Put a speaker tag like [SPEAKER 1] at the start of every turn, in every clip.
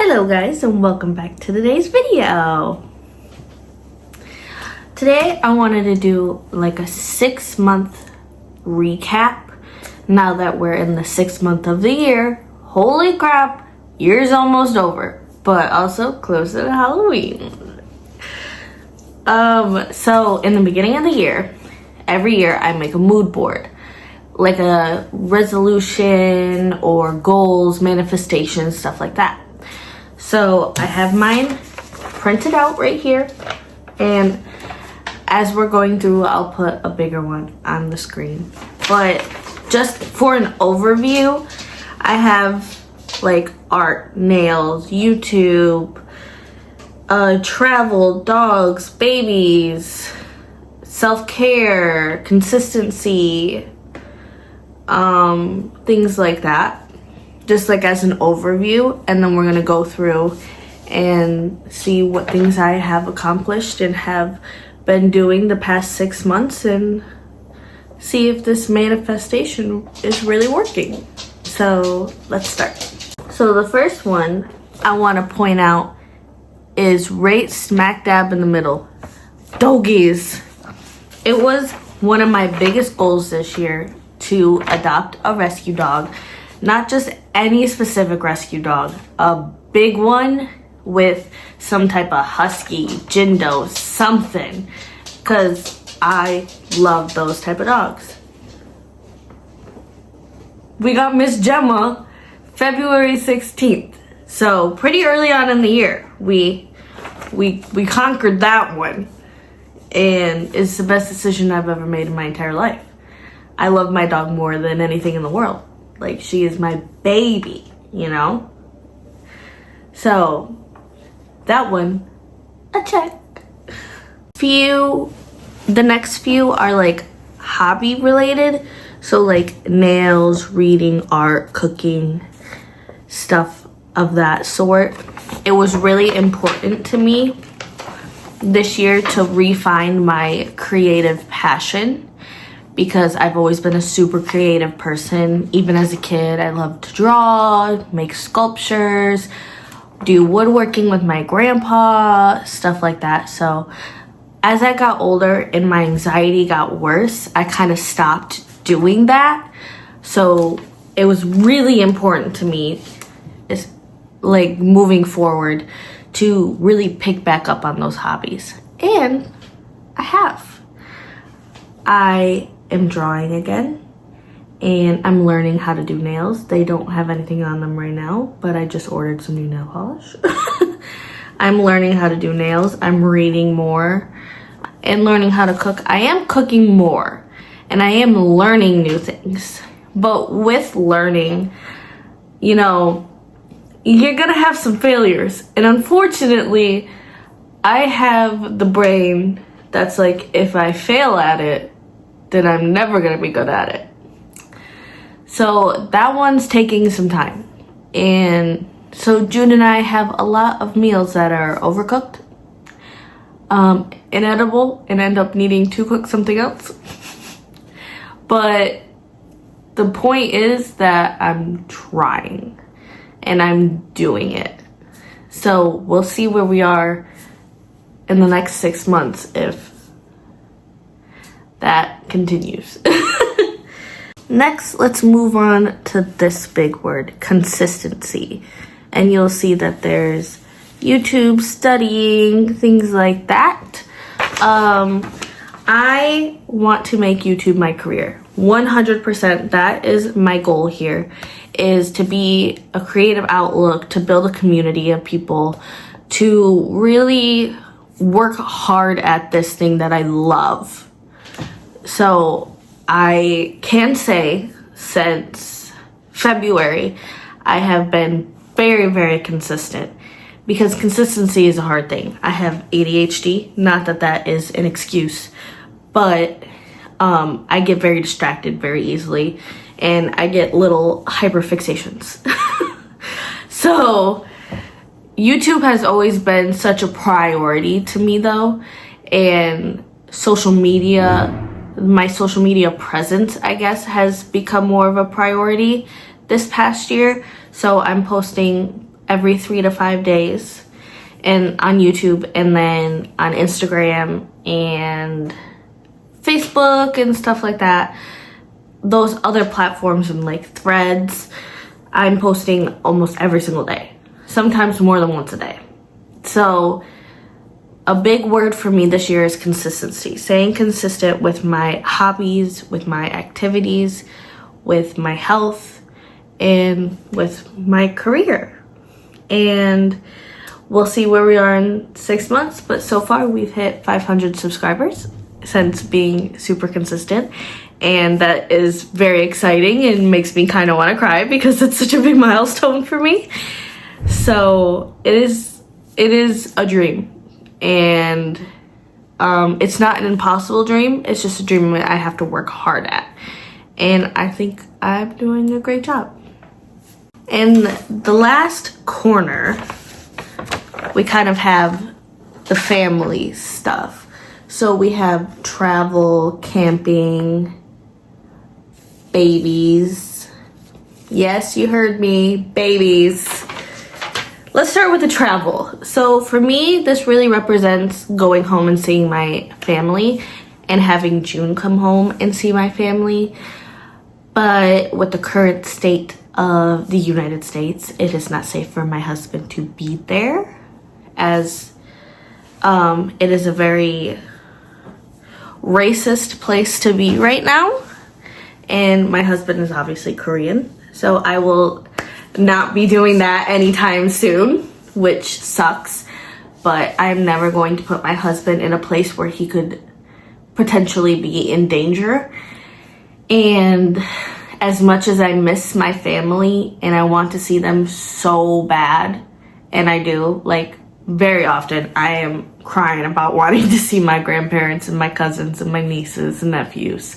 [SPEAKER 1] Hello guys, and welcome back to today's video. Today I wanted to do like a 6-month recap now that we're in the 6th month of the year. Holy crap, year's almost over, but also closer to Halloween. So in the beginning of the year, every year I make a mood board, like a resolution or goals, manifestations, stuff like that. So I have mine printed out right here, and as we're going through, I'll put a bigger one on the screen. But just for an overview, I have like art, nails, YouTube, travel, dogs, babies, self-care, consistency, things like that. Just like as an overview, and then we're gonna go through and see what things I have accomplished and have been doing the past 6 months and see if this manifestation is really working. So let's start. So the first one I want to point out is right smack dab in the middle, doggies. It was one of my biggest goals this year to adopt a rescue dog. Not just any specific rescue dog, a big one with some type of husky, Jindo, something, because I love those type of dogs. We got Miss Gemma February 16th, so pretty early on in the year. We conquered that one, and it's the best decision I've ever made in my entire life. I love my dog more than anything in the world. Like, she is my baby, you know? So, that one, a check. The next few are like hobby related. So like nails, reading, art, cooking, stuff of that sort. It was really important to me this year to refine my creative passion, because I've always been a super creative person. Even as a kid, I loved to draw, make sculptures, do woodworking with my grandpa, stuff like that. So as I got older and my anxiety got worse, I kind of stopped doing that. So it was really important to me, is like moving forward, to really pick back up on those hobbies. And I have. I am drawing again, and I'm learning how to do nails. They don't have anything on them right now, but I just ordered some new nail polish. I'm learning how to do nails. I'm reading more and learning how to cook. I am cooking more, and I am learning new things. But with learning, you know, you're gonna have some failures. And unfortunately, I have the brain that's like, if I fail at it, then I'm never gonna be good at it. So that one's taking some time. And so June and I have a lot of meals that are overcooked, inedible, and end up needing to cook something else. But the point is that I'm trying and I'm doing it. So we'll see where we are in the next 6 months if that continues. Next, let's move on to this big word, consistency. And you'll see that there's YouTube, studying, things like that. I want to make YouTube my career. 100%, that is my goal here, is to be a creative outlook, to build a community of people, to really work hard at this thing that I love. So I can say since February, I have been very, very consistent, because consistency is a hard thing. I have ADHD, not that that is an excuse, but I get very distracted very easily, and I get little hyperfixations. So YouTube has always been such a priority to me though, and social media, my social media presence, I guess, has become more of a priority this past year. So I'm posting every 3 to 5 days, and on YouTube, and then on Instagram and Facebook and stuff like that. Those other platforms and like Threads, I'm posting almost every single day, sometimes more than once a day. So a big word for me this year is consistency. Staying consistent with my hobbies, with my activities, with my health, and with my career. And we'll see where we are in 6 months, but so far we've hit 500 subscribers since being super consistent. And that is very exciting and makes me kind of want to cry because it's such a big milestone for me. So it is a dream. And it's not an impossible dream. It's just a dream that I have to work hard at. And I think I'm doing a great job. In the last corner, we kind of have the family stuff. So we have travel, camping, babies. Yes, you heard me, babies. Let's start with the travel. So for me, this really represents going home and seeing my family and having June come home and see my family. But with the current state of the United States, it is not safe for my husband to be there, as it is a very racist place to be right now. And my husband is obviously Korean, so I will not be doing that anytime soon, which sucks. But I'm never going to put my husband in a place where he could potentially be in danger. And as much as I miss my family and I want to see them so bad, and I do, like very often, I am crying about wanting to see my grandparents and my cousins and my nieces and nephews.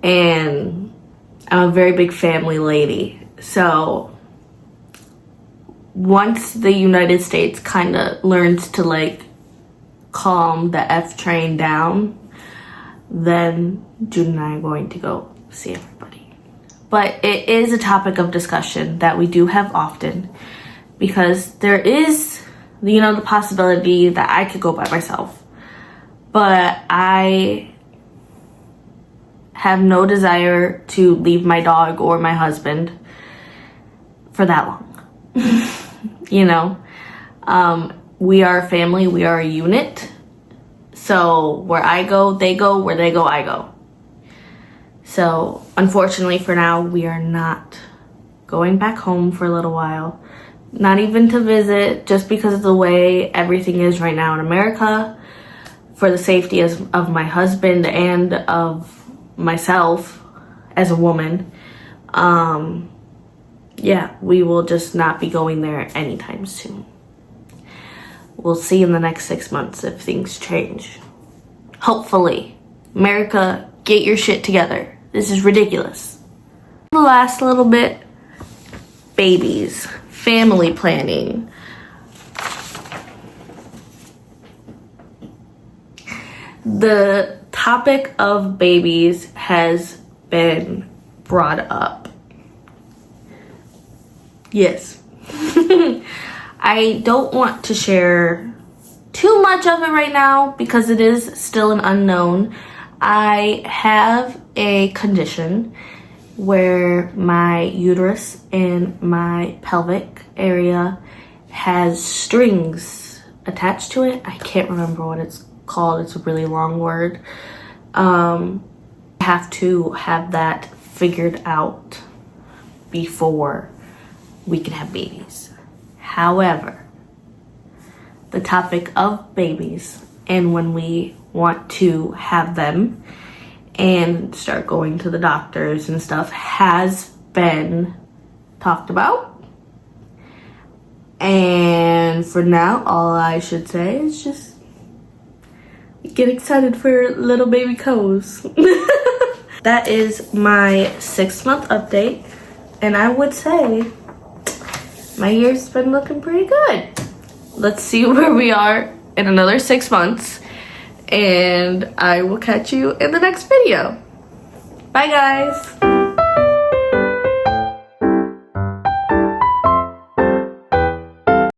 [SPEAKER 1] And I'm a very big family lady. So once the United States kind of learns to like calm the F train down, then June and I are going to go see everybody. But it is a topic of discussion that we do have often, because there is, you know, the possibility that I could go by myself. But I have no desire to leave my dog or my husband for that long. You know, we are a family, we are a unit. So where I go, they go. Where they go, I go. So unfortunately for now, we are not going back home for a little while. Not even to visit, just because of the way everything is right now in America. For the safety of my husband and of myself as a woman. Yeah, we will just not be going there anytime soon. We'll see in the next 6 months if things change. Hopefully. America, get your shit together. This is ridiculous. The last little bit, babies, family planning. The topic of babies has been brought up. Yes. I don't want to share too much of it right now because it is still an unknown. I have a condition where my uterus and my pelvic area has strings attached to it. I can't remember what it's called. It's a really long word. I have to have that figured out before we can have babies. However, the topic of babies and when we want to have them and start going to the doctors and stuff has been talked about. And for now, all I should say is just get excited for little baby coes. That is my 6-month update, and I would say my year's been looking pretty good. Let's see where we are in another 6 months, and I will catch you in the next video. Bye guys.